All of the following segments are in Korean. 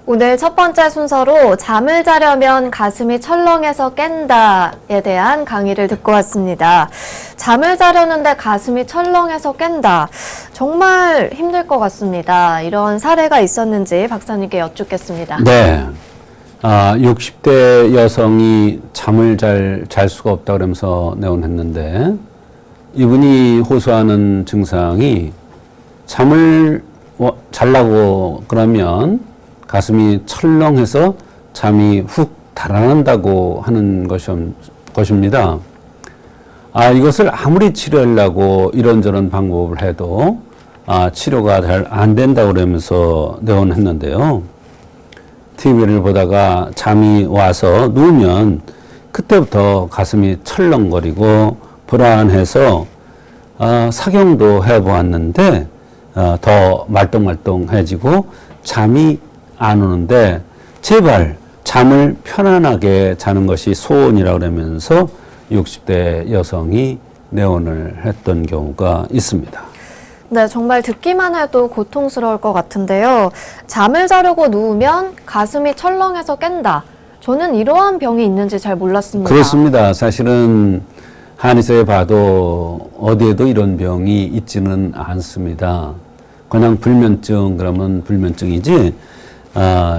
오늘 첫 번째 순서로 잠을 자려면 가슴이 철렁해서 깬다에 대한 강의를 듣고 왔습니다. 잠을 자려는데 가슴이 철렁해서 깬다. 정말 힘들 것 같습니다. 이런 사례가 있었는지 박사님께 여쭙겠습니다. 네. 60대 여성이 잠을 잘 수가 없다 그러면서 내원했는데 이분이 호소하는 증상이 잠을 자려고 그러면 가슴이 철렁해서 잠이 훅 달아난다고 하는 것입니다. 이것을 아무리 치료하려고 이런저런 방법을 해도 치료가 잘 안 된다고 그러면서 내원했는데요. TV를 보다가 잠이 와서 누우면 그때부터 가슴이 철렁거리고 불안해서 사경도 해보았는데 더 말똥말똥해지고 잠이 안 오는데 제발 잠을 편안하게 자는 것이 소원이라고 그러면서 60대 여성이 내원을 했던 경우가 있습니다. 네, 정말 듣기만 해도 고통스러울 것 같은데요. 잠을 자려고 누우면 가슴이 철렁해서 깬다. 저는 이러한 병이 있는지 잘 몰랐습니다. 그렇습니다. 사실은 한의사에 봐도 어디에도 이런 병이 있지는 않습니다. 그냥 불면증 그러면 불면증이지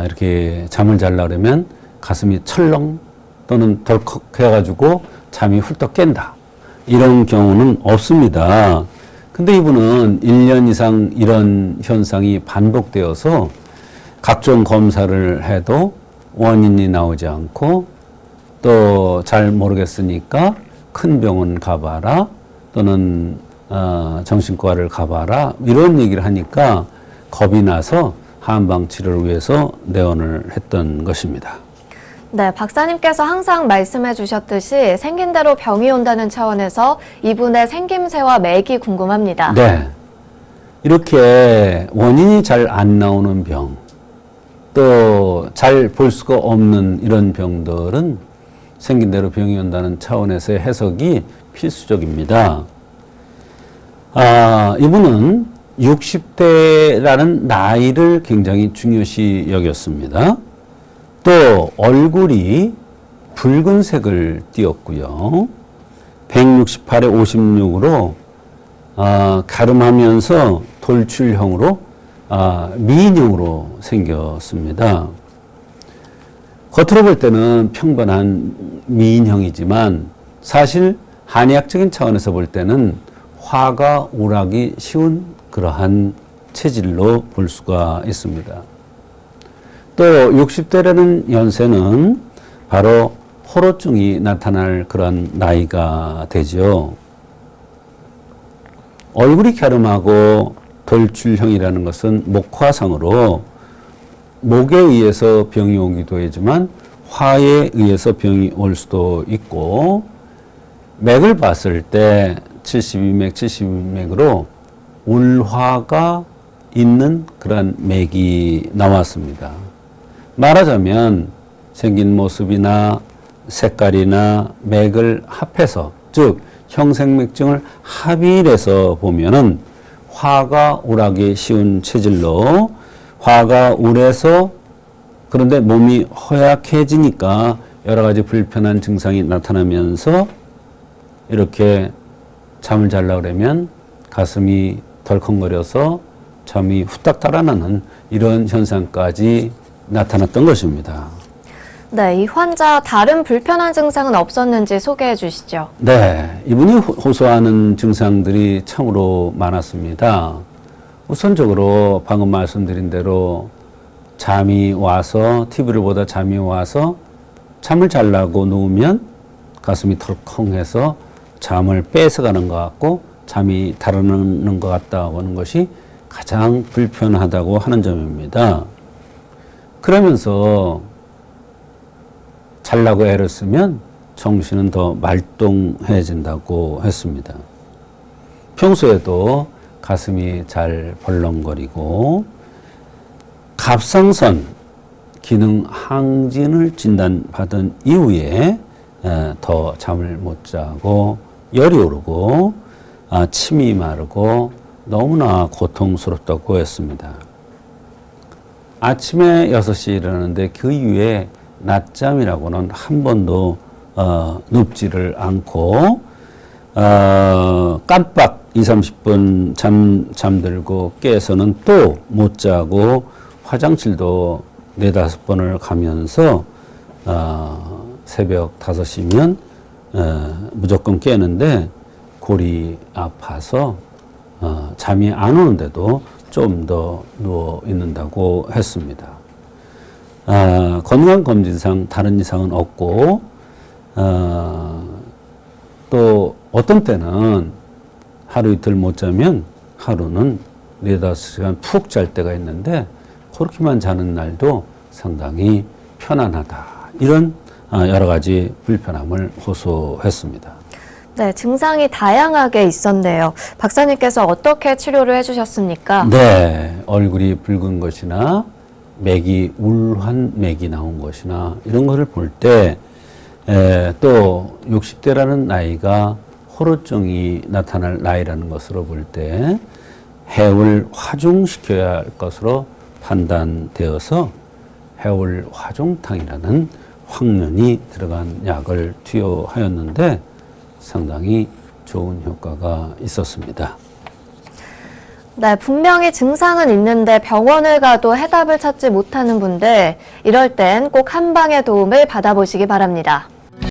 이렇게 잠을 자려고 그러면 가슴이 철렁 또는 덜컥 해가지고 잠이 훌떡 깬다. 이런 경우는 없습니다. 근데 이분은 1년 이상 이런 현상이 반복되어서 각종 검사를 해도 원인이 나오지 않고 또 잘 모르겠으니까 큰 병원 가봐라 또는 정신과를 가봐라 이런 얘기를 하니까 겁이 나서 한방 치료를 위해서 내원을 했던 것입니다. 네, 박사님께서 항상 말씀해 주셨듯이 생긴 대로 병이 온다는 차원에서 이분의 생김새와 맥이 궁금합니다. 네. 이렇게 원인이 잘 안 나오는 병, 또 잘 볼 수가 없는 이런 병들은 생긴 대로 병이 온다는 차원에서의 해석이 필수적입니다. 이분은 60대라는 나이를 굉장히 중요시 여겼습니다. 또 얼굴이 붉은색을 띠었고요. 168에 56으로 가름하면서 돌출형으로 미인형으로 생겼습니다. 겉으로 볼 때는 평범한 미인형이지만 사실 한의학적인 차원에서 볼 때는 화가 오락이 쉬운 그러한 체질로 볼 수가 있습니다. 또 60대라는 연세는 바로 호로증이 나타날 그런 나이가 되죠. 얼굴이 갸름하고 돌출형이라는 것은 목화상으로 목에 의해서 병이 오기도 하지만 화에 의해서 병이 올 수도 있고 맥을 봤을 때 72맥, 72맥으로 울화가 있는 그런 맥이 나왔습니다. 말하자면 생긴 모습이나 색깔이나 맥을 합해서 즉 형생맥증을 합의해서 보면은 화가 오락이 쉬운 체질로 화가 울해서 그런데 몸이 허약해지니까 여러 가지 불편한 증상이 나타나면서 이렇게 잠을 자려고 그러면 가슴이 덜컹거려서 잠이 후딱 달아나는 이런 현상까지 나타났던 것입니다. 네, 이 환자 다른 불편한 증상은 없었는지 소개해 주시죠. 네, 이분이 호소하는 증상들이 참으로 많았습니다. 우선적으로 방금 말씀드린 대로 잠이 와서 TV를 보다 잠이 와서 잠을 자려고 누우면 가슴이 덜컹해서 잠을 뺏어가는 것 같고 잠이 달아나는 것 같다고 하는 것이 가장 불편하다고 하는 점입니다. 그러면서 자려고 애를 쓰면 정신은 더 말똥해진다고 했습니다. 평소에도 가슴이 잘 벌렁거리고 갑상선 기능 항진을 진단받은 이후에 더 잠을 못 자고 열이 오르고 침이 마르고 너무나 고통스럽다고 했습니다. 아침에 6시에 일어나는데 그 이후에 낮잠이라고는 한 번도 눕지를 않고 깜빡 20-30분 잠들고 깨서는 또 못 자고 화장실도 4-5번을 가면서 새벽 5시면 무조건 깨는데 골이 아파서 잠이 안 오는데도 좀 더 누워 있는다고 했습니다. 건강검진상 다른 이상은 없고 또 어떤 때는 하루 이틀 못 자면 하루는 4-5시간 푹 잘 때가 있는데 그렇게만 자는 날도 상당히 편안하다. 이런 여러 가지 불편함을 호소했습니다. 네, 증상이 다양하게 있었네요. 박사님께서 어떻게 치료를 해주셨습니까? 네, 얼굴이 붉은 것이나 맥이 울한 맥이 나온 것이나 이런 것을 볼 때 또 60대라는 나이가 호루증이 나타날 나이라는 것으로 볼 때 해울 화중시켜야 할 것으로 판단되어서 해울 화종탕이라는 황련이 들어간 약을 투여하였는데 상당히 좋은 효과가 있었습니다. 네, 분명히 증상은 있는데 병원을 가도 해답을 찾지 못하는 분들, 이럴 땐 꼭 한방의 도움을 받아보시기 바랍니다.